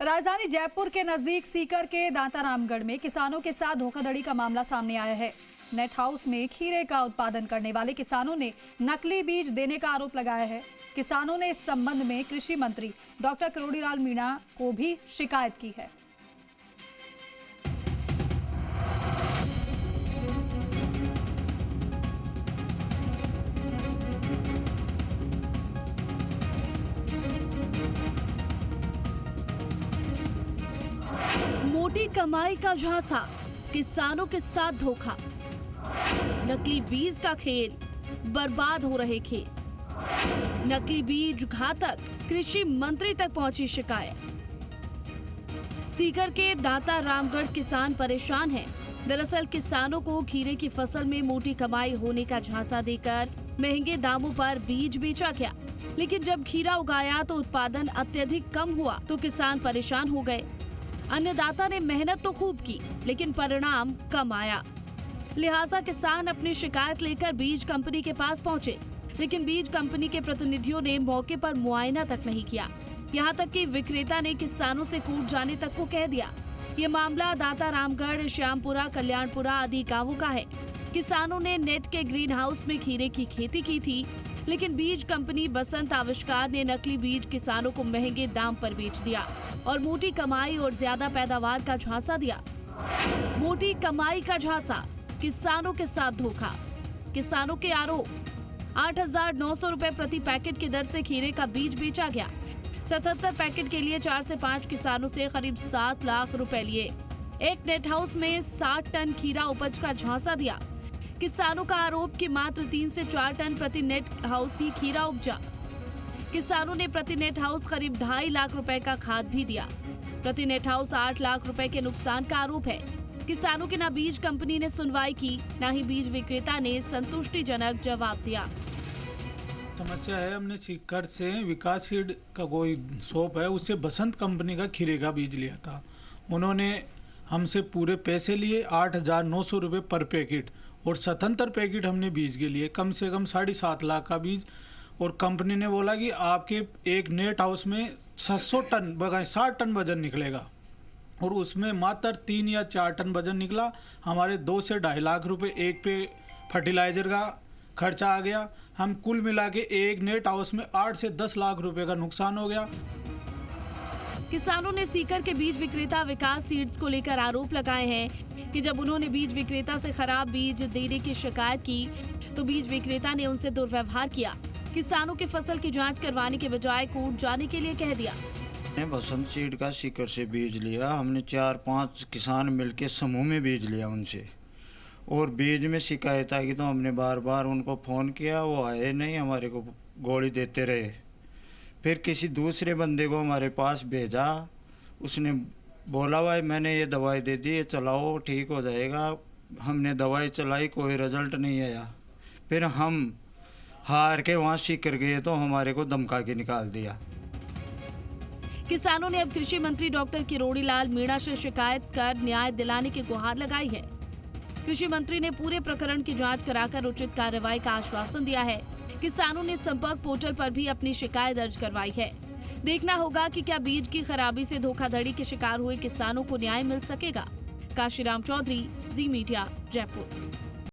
राजधानी जयपुर के नजदीक सीकर के दांतारामगढ़ में किसानों के साथ धोखाधड़ी का मामला सामने आया है। नेट हाउस में खीरे का उत्पादन करने वाले किसानों ने नकली बीज देने का आरोप लगाया है। किसानों ने इस संबंध में कृषि मंत्री डॉक्टर किरोड़ीलाल मीणा को भी शिकायत की है। मोटी कमाई का झांसा, किसानों के साथ धोखा, नकली बीज का खेल, बर्बाद हो रहे खेत, नकली बीज घातक, कृषि मंत्री तक पहुंची शिकायत। सीकर के दांतारामगढ़ किसान परेशान हैं। दरअसल किसानों को खीरे की फसल में मोटी कमाई होने का झांसा देकर महंगे दामों पर बीज बेचा गया, लेकिन जब खीरा उगाया तो उत्पादन अत्यधिक कम हुआ तो किसान परेशान हो गए। अन्नदाता ने मेहनत तो खूब की, लेकिन परिणाम कम आया। लिहाजा किसान अपनी शिकायत लेकर बीज कंपनी के पास पहुंचे, लेकिन बीज कंपनी के प्रतिनिधियों ने मौके पर मुआयना तक नहीं किया। यहां तक कि विक्रेता ने किसानों से कूद जाने तक को कह दिया। ये मामला दांतारामगढ़, श्यामपुरा, कल्याणपुरा आदि गांवों का है। किसानों ने नेट के ग्रीन हाउस में खीरे की खेती की थी, लेकिन बीज कंपनी बसंत आविष्कार ने नकली बीज किसानों को महंगे दाम पर बेच दिया और मोटी कमाई और ज्यादा पैदावार का झांसा दिया। मोटी कमाई का झांसा, किसानों के साथ धोखा। किसानों के आरोप, 8,900 रुपए प्रति पैकेट की दर से खीरे का बीज बेचा गया। 77 पैकेट के लिए 4 से 5 किसानों से करीब 7 लाख रुपए लिए। एक नेट हाउस में 60 टन खीरा उपज का झांसा दिया। किसानों का आरोप कि मात्र 3 से 4 टन प्रति नेट हाउस ही खीरा उपजा। किसानों ने प्रति नेट हाउस करीब 2.5 लाख रुपए का खाद भी दिया। प्रति नेट हाउस 8 लाख रुपए के नुकसान का आरोप है। किसानों की न बीज कंपनी ने सुनवाई की, न ही बीज विक्रेता ने संतुष्टिजनक जवाब दिया। समस्या है, हमने सीकर से विकास सीड का कोई शॉप है, उससे बसंत कंपनी का खीरे का बीज लिया था। उन्होंने हमसे पूरे पैसे लिए, 8,900 रुपये पर पैकेट, और 77 पैकेट हमने बीज के लिए, कम से कम 7.5 लाख का बीज। और कंपनी ने बोला कि आपके एक नेट हाउस में 600 टन बगाए 60 टन वजन निकलेगा, और उसमें मात्र 3 या 4 टन वजन निकला। हमारे 2 से 2.5 लाख रुपए एक पे फर्टिलाइजर का खर्चा आ गया। हम कुल मिला के एक नेट हाउस में 8 से 10 लाख रुपए का नुकसान हो गया। किसानों ने सीकर के बीज विक्रेता विकास सीड्स को लेकर आरोप लगाए हैं कि जब उन्होंने बीज विक्रेता से खराब बीज देने की शिकायत की तो बीज विक्रेता ने उनसे दुर्व्यवहार किया। किसानों की फसल की जांच करवाने के बजाय कूद जाने के लिए कह दिया। बसंत सीड का सीकर से बीज लिया, हमने 4-5 किसान मिलके समूह में बीज लिया उनसे, और बीज में शिकायत आई तो हमने बार बार उनको फ़ोन किया, वो आए नहीं, हमारे को गोली देते रहे। फिर किसी दूसरे बंदे को हमारे पास भेजा, उसने बोला भाई मैंने ये दवाई दे दी, ये चलाओ ठीक हो जाएगा। हमने दवाई चलाई, कोई रिजल्ट नहीं आया। फिर हम हार के वहाँ सीकर गए तो हमारे को धमका के निकाल दिया। किसानों ने अब कृषि मंत्री डॉक्टर किरोड़ीलाल मीणा से शिकायत कर न्याय दिलाने की गुहार लगाई है। कृषि मंत्री ने पूरे प्रकरण की जांच कराकर उचित कार्रवाई का आश्वासन दिया है। किसानों ने संपर्क पोर्टल पर भी अपनी शिकायत दर्ज करवाई है। देखना होगा कि क्या बीज की खराबी से धोखाधड़ी के शिकार हुए किसानों को न्याय मिल सकेगा। काशीराम चौधरी, जी मीडिया, जयपुर।